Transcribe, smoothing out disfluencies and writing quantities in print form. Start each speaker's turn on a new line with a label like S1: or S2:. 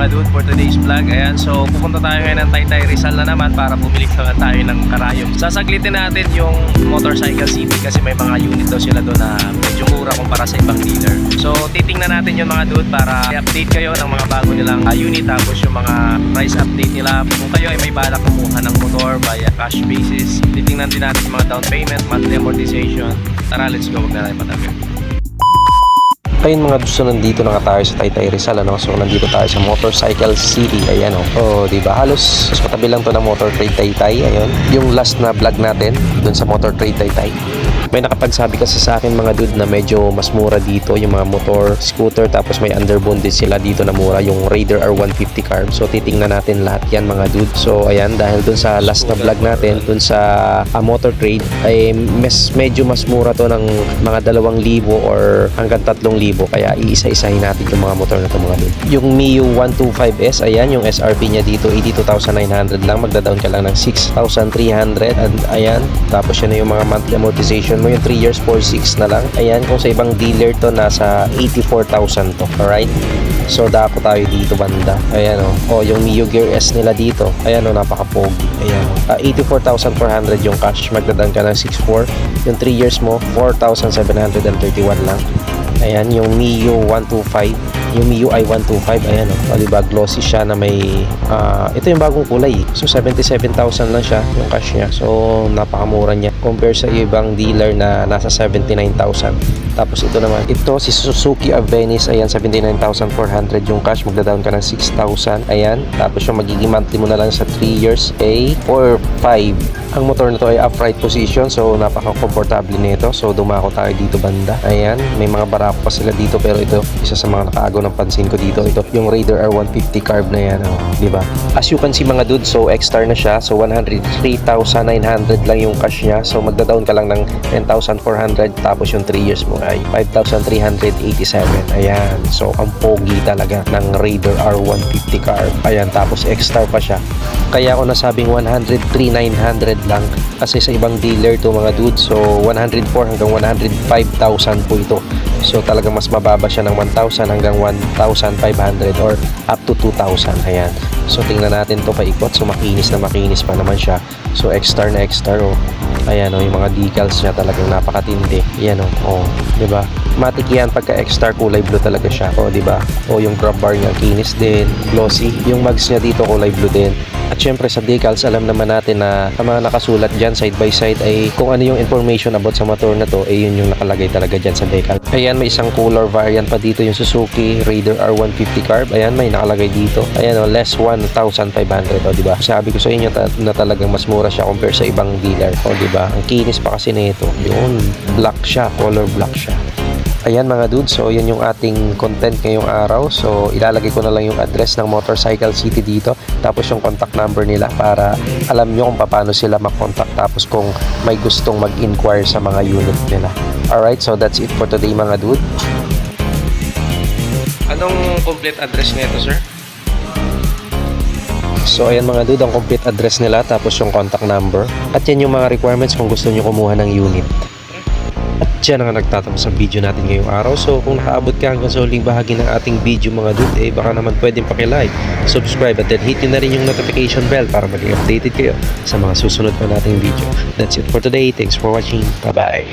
S1: mga dude for today's vlog. Ayan, so pupunta tayo ngayon ng Taytay Rizal na naman para bumili tayo ng karayom. Sasaglitin natin yung Motorcycle City kasi may mga unit daw sila doon na medyo mura kumpara sa ibang dealer. So titingnan natin yung mga dude para i-update kayo ng mga bago nilang unit, tapos yung mga price update nila. Kung kayo ay may balak kumuha ng motor via cash basis, titingnan din natin yung mga down payment, monthly amortization. Tara, let's go, huwag na tayo patagal.
S2: Ayun mga gusto, nandito na nga tayo sa Taytay Rizal, ano? So nandito tayo sa Motorcycle City. Ayan, oh. Oh, di ba? Halos katabi lang to ng Motor Trade Taytay. Ayun, yung last na vlog natin dun sa Motor Trade Taytay. May nakapagsabi kasi sa akin mga dude na medyo mas mura dito yung mga motor, scooter, tapos may underbone din sila dito na mura, yung Raider R150 carb. So titingnan natin lahat yan mga dude. So ayan, dahil dun sa last na vlog natin dun sa Motor Trade ay medyo mas mura to ng mga 2,000 or hanggang 3,000, kaya iisa-isahin natin yung mga motor na to mga dude. Yung Mio 125S, ayan yung SRP niya dito 82,900 lang, magda-down ka lang ng 6,300. And ayan, tapos yan na yung mga monthly amortization mo, yung 3 years 4.6 na lang. Ayan, kung sa ibang dealer to nasa 84,000 to. Alright, so dako tayo dito banda. Ayan o, yung Mio Gear S nila dito, ayan o, napaka-pogi. Ayan o, 84,400 yung cash, magdadan ka ng 6.4. yung 3 years mo 4,731 lang. Ayan, yung Mio 125, yung Mio i125, ayan o, diba, glossy siya na may ito yung bagong kulay. So 77,000 lang siya yung cash niya. So napakamura niya compare sa ibang dealer na nasa 79,000. Tapos ito naman, ito si Suzuki Avenis, ayan, 79,400 yung cash, magda-down ka ng 6,000. Ayan, tapos yung magiging monthly mo na lang sa 3 years ay 4,500. Ang motor na to ay upright position, so napaka-komportable nito. So dumako tayo dito banda. Ayan, may mga barako pa sila dito, pero ito isa sa mga nakaagaw ng pansin ko dito. Ito yung Raider R150 carb na yan, oh, di ba? As you can see mga dude, so X-Star na siya. So 103,900 lang yung cash niya. So magda-down ka lang ng 10,400, tapos yung 3 years mo ay 5,387. Ayan, so ang pogi talaga ng Raider R150 carb. Ayan, tapos X-Star pa siya. Kaya ako nasabing 103,900 lang, kasi sa ibang dealer to mga dude, so 104 hanggang 105,000 po ito. So talagang mas mababa siya ng 1,000 hanggang 1,500 or up to 2,000. Ayan, so tingnan natin to paikot. So makinis na makinis pa naman siya. So X-Star na X-Star, oh. Ayan, oh, yung mga decals niya talagang napakatindi. Ayan, oh, di ba? Matik yan pagka X-Star, kulay blue talaga siya. Oh, di ba? Oh, yung grab bar niya kinis din, glossy. Yung mags niya dito kulay blue din. At syempre sa decals, alam naman natin na sa mga nakasulat dyan side by side ay kung ano yung information about sa motor na to, yun yung nakalagay talaga dyan sa decal. Ayan, may isang color variant pa dito, yung Suzuki Raider R150 carb. Ayan, may nakalagay dito. Ayan, less 1,500. O, diba? Sabi ko sa inyo na talagang mas mura siya compare sa ibang dealer. O, diba? Ang kinis pa kasi nito. Yun, black siya, color black siya. Ayan mga dude, so yan yung ating content ngayong araw. So ilalagay ko na lang yung address ng Motorcycle City dito, tapos yung contact number nila para alam nyo kung paano sila makontak, tapos kung may gustong mag-inquire sa mga unit nila. Alright, so that's it for today mga dude.
S1: Anong complete address nito, sir?
S2: So ayan mga dude, ang complete address nila, tapos yung contact number, at yan yung mga requirements kung gusto nyo kumuha ng unit. At dyan ang nagtatapos sa video natin ngayong araw. So kung nakaabot ka hanggang sa huling bahagi ng ating video mga dude, baka naman pwedeng pakilike, subscribe, at then hit nyo na rin yung notification bell para maging updated kayo sa mga susunod pa nating video. That's it for today. Thanks for watching. Bye bye.